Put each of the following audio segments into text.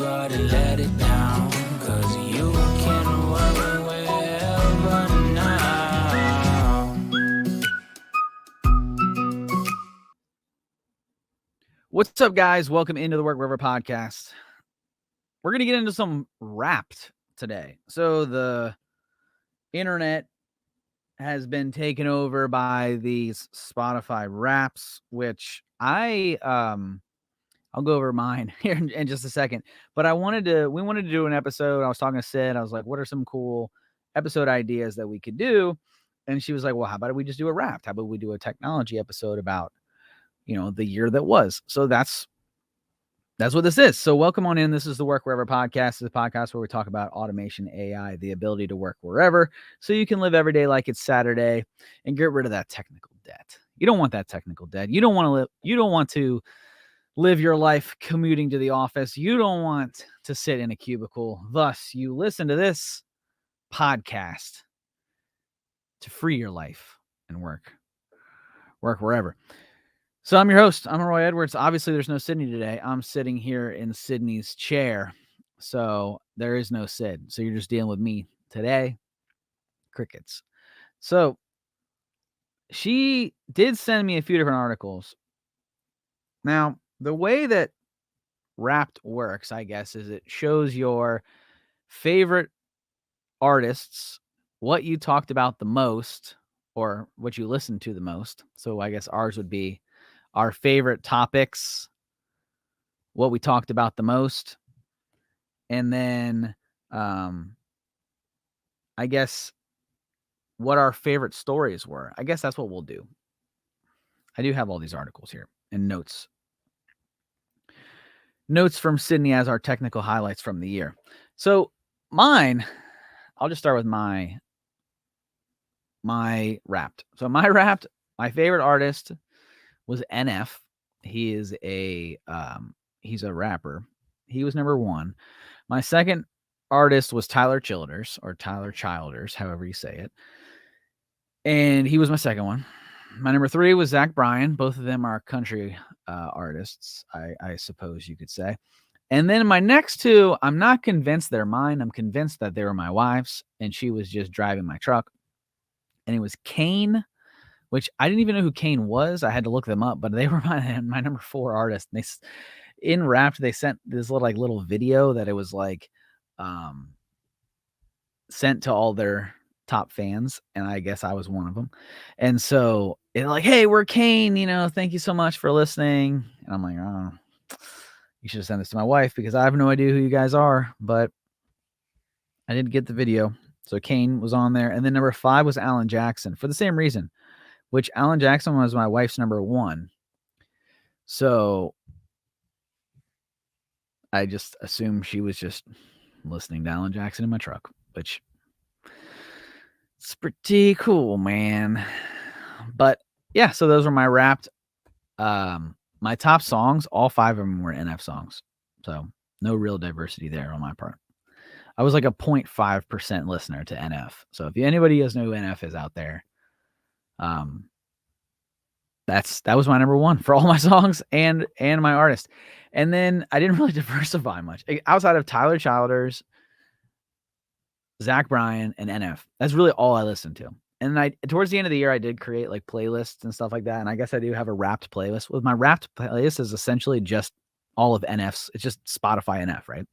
brought it, let it down. Cause you can worry wherever now. What's up, guys? Welcome into the Work Wherever podcast. We're going to get into some Wrapped today. So the internet has been taken over by these Spotify Wraps, which I'll go over mine here in just a second. But we wanted to do an episode. I was talking to Sid. I was like, what are some cool episode ideas that we could do? And she was like, well, how about we just do a Wrapped? How about we do a technology episode about, the year that was? So that's what this is. So welcome on in. This is the Work Wherever podcast. It's a podcast where we talk about automation, AI, the ability to work wherever so you can live every day like it's Saturday and get rid of that technical debt. You don't want that technical debt. You don't want to live your life commuting to the office. You don't want to sit in a cubicle. Thus, you listen to this podcast to free your life and work wherever. So I'm your host. I'm Roy Edwards. Obviously, there's no Sydney today. I'm sitting here in Sydney's chair. So there is no Sid. So you're just dealing with me today. Crickets. So she did send me a few different articles. Now, the way that Wrapped works, I guess, is it shows your favorite artists, what you talked about the most, or what you listened to the most. So I guess ours would be our favorite topics, what we talked about the most, and then I guess what our favorite stories were. I guess that's what we'll do. I do have all these articles here and notes from Sydney as our technical highlights from the year. So mine, I'll just start with my Wrapped. So my Wrapped, my favorite artist was NF. He is he's a rapper. He was number one. My second artist was Tyler Childers, or Tyler Childers, however you say it. And he was my second one. My number three was Zach Bryan. Both of them are country artists, I suppose you could say. And then my next two, I'm not convinced they're mine. I'm convinced that they were my wife's, and she was just driving my truck. And it was Kane, which I didn't even know who Kane was. I had to look them up, but they were my number four artist. And in Wrapped, they sent this little video that it was sent to all their top fans, and I guess I was one of them. And so it hey, we're Kane, thank you so much for listening. And I'm like, oh, you should have sent this to my wife because I have no idea who you guys are, but I didn't get the video. So Kane was on there. And then number 5 was Alan Jackson for the same reason, which Alan Jackson was my wife's number 1. So I just assumed she was just listening to Alan Jackson in my truck, which it's pretty cool, man. But yeah, so those were my Wrapped. My top songs, all 5 of them were NF songs. So no real diversity there on my part. I was like a 0.5% listener to NF. So if anybody doesn't know who NF is out there, that was my number 1 for all my songs and my artist. And then I didn't really diversify much outside of Tyler Childers, Zach Bryan, and NF. That's really all I listened to. And towards the end of the year, I did create playlists and stuff like that. And I guess I do have a Wrapped playlist. With my Wrapped playlist is essentially just all of NF's. It's just Spotify NF, right?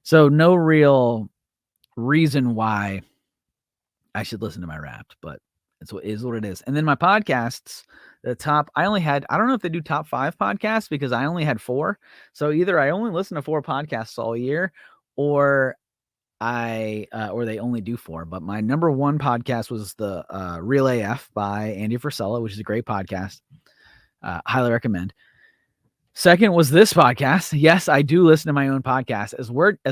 So no real reason why I should listen to my Wrapped, but it's what it is. And then my podcasts, the top, I don't know if they do top 5 podcasts because I only had 4. So either I only listen to 4 podcasts all year, or or they only do 4. But my number 1 podcast was the Real AF by Andy Frisella, which is a great podcast. Highly recommend. Second was this podcast. Yes, I do listen to my own podcast. As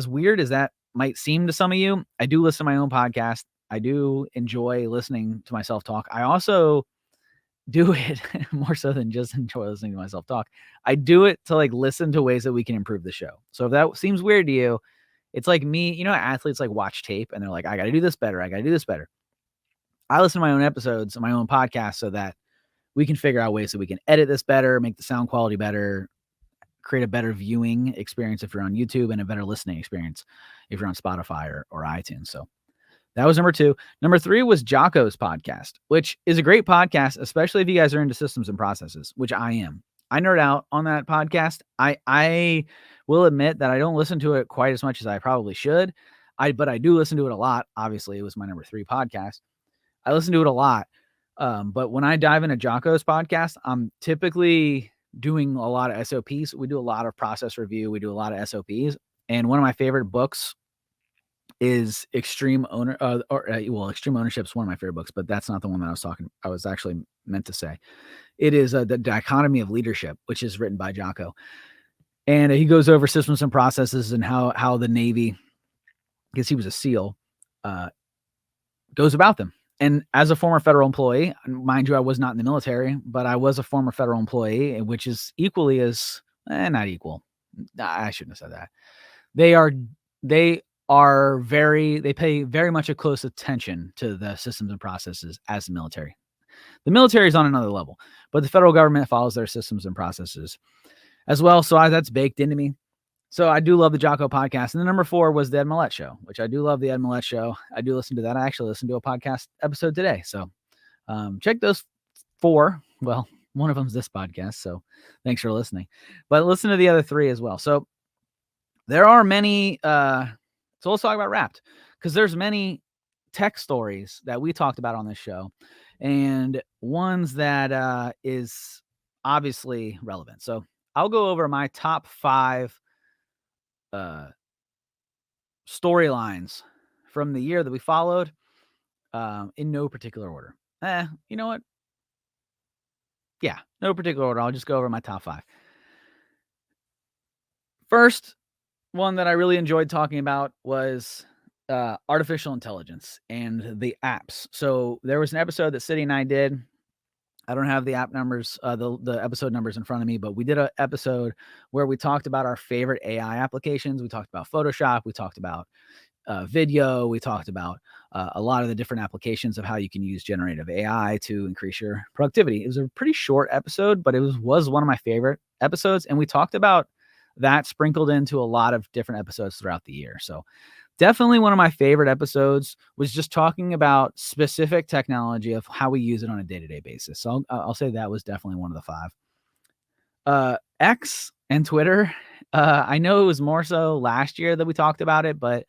weird as that might seem to some of you, I do listen to my own podcast. I do enjoy listening to myself talk. I also do it more so than just enjoy listening to myself talk. I do it to listen to ways that we can improve the show. So if that seems weird to you, it's like me, athletes watch tape and they're like, I got to do this better. I got to do this better. I listen to my own episodes, my own podcast, so that we can figure out ways that we can edit this better, make the sound quality better, create a better viewing experience if you're on YouTube and a better listening experience if you're on Spotify or iTunes. So that was number 2. Number 3 was Jocko's podcast, which is a great podcast, especially if you guys are into systems and processes, which I am. I nerd out on that podcast. I will admit that I don't listen to it quite as much as I probably should. But I do listen to it a lot. Obviously, it was my number 3 podcast. I listen to it a lot. But when I dive into Jocko's podcast, I'm typically doing a lot of SOPs. We do a lot of process review. We do a lot of SOPs. And one of my favorite books is Extreme Ownership is one of my favorite books, but that's not the one that I was actually meant to say. It is The Dichotomy of Leadership, which is written by Jocko. And he goes over systems and processes and how the Navy, because he was a SEAL, goes about them. And as a former federal employee, mind you, I was not in the military, but I was a former federal employee, which is equally as, not equal. I shouldn't have said that. They pay very much a close attention to the systems and processes as the military. The military is on another level, but the federal government follows their systems and processes as well. So that's baked into me. So I do love the Jocko podcast. And then number 4 was the Ed Millett Show, which I do love the Ed Millett Show. I do listen to that. I actually listened to a podcast episode today. So check those 4. Well, one of them's this podcast. So thanks for listening. But listen to the other 3 as well. So there are many. So let's talk about Wrapped, because there's many tech stories that we talked about on this show, and ones that is obviously relevant. So I'll go over my top 5 storylines from the year that we followed in no particular order. You know what? Yeah, no particular order. I'll just go over my top 5. First one that I really enjoyed talking about was artificial intelligence and the apps. So there was an episode that City and I did. I don't have the app numbers, the episode numbers in front of me, but we did an episode where we talked about our favorite AI applications. We talked about Photoshop. We talked about video. We talked about a lot of the different applications of how you can use generative AI to increase your productivity. It was a pretty short episode, but it was one of my favorite episodes. And we talked about that sprinkled into a lot of different episodes throughout the year. So definitely one of my favorite episodes was just talking about specific technology of how we use it on a day-to-day basis. So I'll say that was definitely one of the 5. X and Twitter. I know it was more so last year that we talked about it, but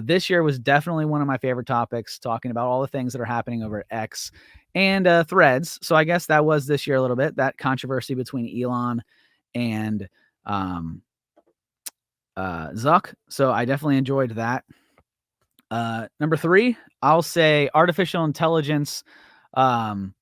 this year was definitely one of my favorite topics, talking about all the things that are happening over at X and Threads. So I guess that was this year a little bit, that controversy between Elon and Zuck. So I definitely enjoyed that. Number 3, I'll say artificial intelligence, OpenAI.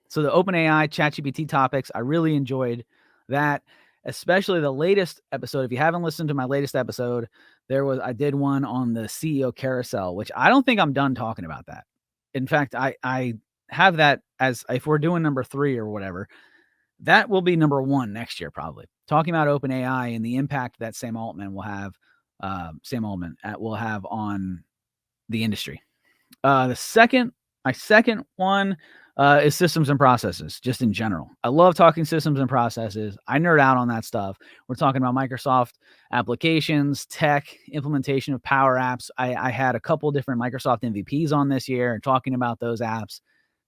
So the OpenAI ChatGPT topics, I really enjoyed that, especially the latest episode. If you haven't listened to my latest episode, I did one on the CEO carousel, which I don't think I'm done talking about that. In fact, I have that as, if we're doing number 3 or whatever, that will be number 1 next year, probably, talking about OpenAI and the impact that Sam Altman will have on the industry. My second one is systems and processes, just in general. I love talking systems and processes. I nerd out on that stuff. We're talking about Microsoft applications, tech, implementation of Power Apps. I had a couple different Microsoft MVPs on this year and talking about those apps.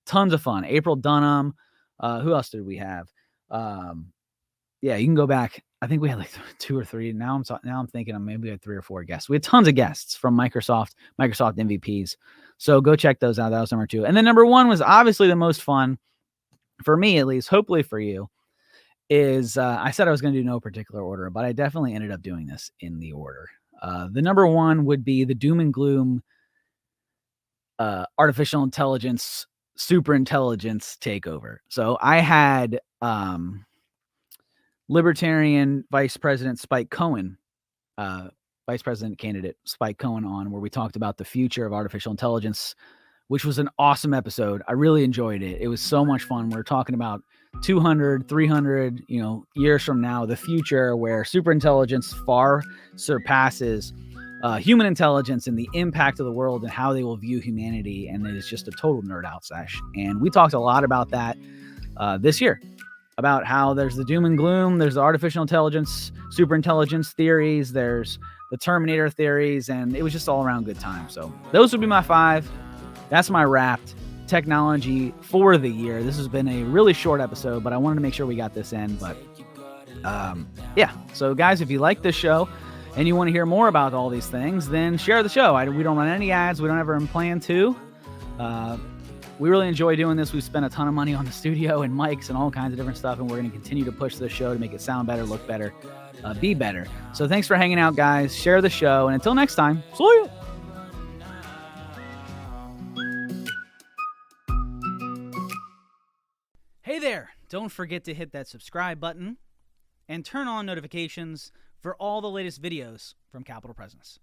Tons of fun. April Dunham. Who else did we have? Yeah, you can go back. I think we had like 2 or 3. Now I'm thinking maybe we had 3 or 4 guests. We had tons of guests from Microsoft MVPs. So go check those out. That was number 2. And then number 1 was obviously the most fun for me, at least, hopefully for you, is I said I was going to do no particular order, but I definitely ended up doing this in the order. The number 1 would be the doom and gloom artificial intelligence, super intelligence takeover. So I had Libertarian Vice President Spike Cohen, Vice President candidate Spike Cohen on, where we talked about the future of artificial intelligence, which was an awesome episode. I really enjoyed it. It was so much fun. We're talking about 200, 300, years from now, the future where super intelligence far surpasses human intelligence and the impact of the world and how they will view humanity. And it is just a total nerd out sesh. And we talked a lot about that this year. about how there's the doom and gloom, there's the artificial intelligence, super intelligence theories, there's the Terminator theories, and it was just all around good time. So those would be my 5. That's my Wrapped technology for the year. This has been a really short episode, but I wanted to make sure we got this in. But yeah, so guys, if you like this show and you want to hear more about all these things, then share the show. We don't run any ads. We don't ever plan to. We really enjoy doing this. We've spent a ton of money on the studio and mics and all kinds of different stuff, and we're going to continue to push this show to make it sound better, look better, be better. So thanks for hanging out, guys. Share the show, and until next time, see you. Hey there. Don't forget to hit that subscribe button and turn on notifications for all the latest videos from Capital Presence.